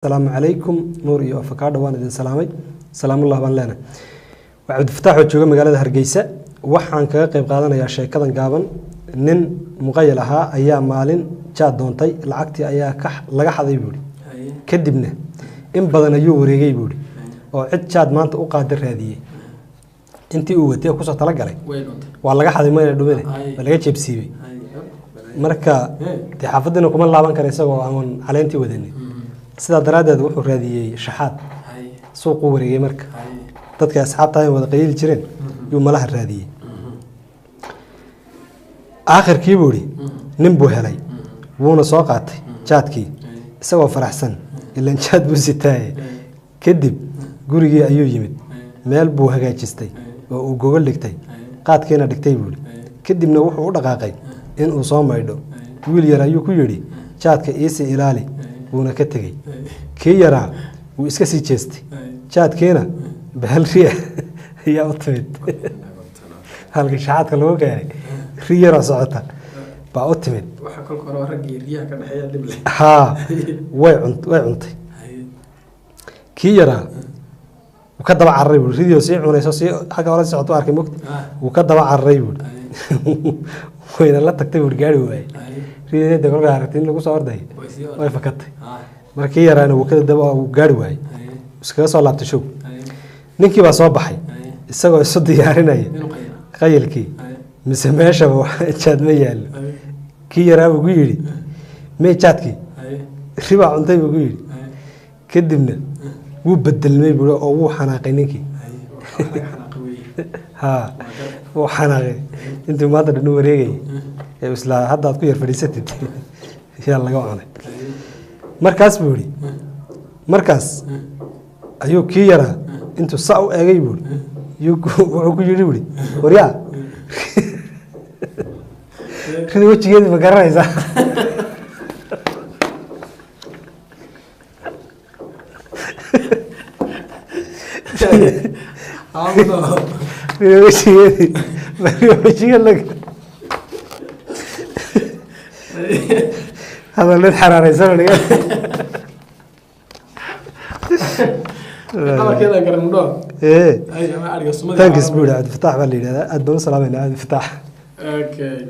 السلام عليكم نور iyo afakaadha waan idin salaamay salaamullaah baan leenahay waxaad fataaxo jooga magaalada Hargeysa waxaan kaga qayb qaadanayaa sheekadan gaaban nin muqayyil ahaa ayaa maalin jaad doontay lacagtii ayaa laga xaday buuri kadibna in badan ayuu wareegay buuri oo cid jaad maanta u qaad raadiyay intii uu watay ku soo tala galay waa laga xaday ma dhumeen laga jeebsiibay marka xaafadina kuma laaban kara isagoo aan caleentii wadanin sida daraadeed wuxuu raadiyay shaxaad suuq u wareegay marka dadka asxaabta ay wada qayl jireen yuu malaha raadiyay aakhirkii buuri nin buu helay wuuna soo qaatay jaadkii isagoo faraxsan ilaan jaad buu sitaay kadib gurigii ayuu yimid meel buu hagaajistay oo uu gogol dhigtay qaadkeena dhigtay buuri kadibna wuxuu u dhaqaaqay in uu soo maydho wiil yar ayuu ku yiri jaadka iisi ilaali wuuna ka tagay kii yaraa wuu iska sii jeestay jaadkeena bahal riya ayaa u timid halka shaxaadka loo gaaray riyara socota baa u timid waxa kolka hore ragii riyaha ka dhaxeeya dib leh way cuntay kii yaraa wuu ka daba carray buu riyo si cunayso si xaga hore socoto arkay mugti wuu ka daba carray buu wayna la tagtay buu gaari waayay riyada kolka aragtin lagu soo orday way fakatay markii yaraana wuu ka daba gaari waayay iskaga soo laabtay show ninkii baa soo baxay isagoo isu diyaarinaya qayilkii mise meesha jaad ma yaalo kii yaraa ugu yiri mee jaadkii riba cuntay ugu yiri kadibna wuu bedelmay buu oo wuu xanaaqay ninkii wuu xanaaqay intii maanta dhan wareegay ee isla hadda aad ku yar fadhiisatid yaa laga cunay markaas ayuu kii yaraa intuu saa u eegay buu wuxuu ku yiri buu waryaa rida wajigeedii ma garanaysaa هذا اللي حراري سوي كذا قرن دو ايه اي ما ارجع سمدي ثانكس بودي عبد الفتاح بالليل هذا ادون سلامين عبد الفتاح اوكي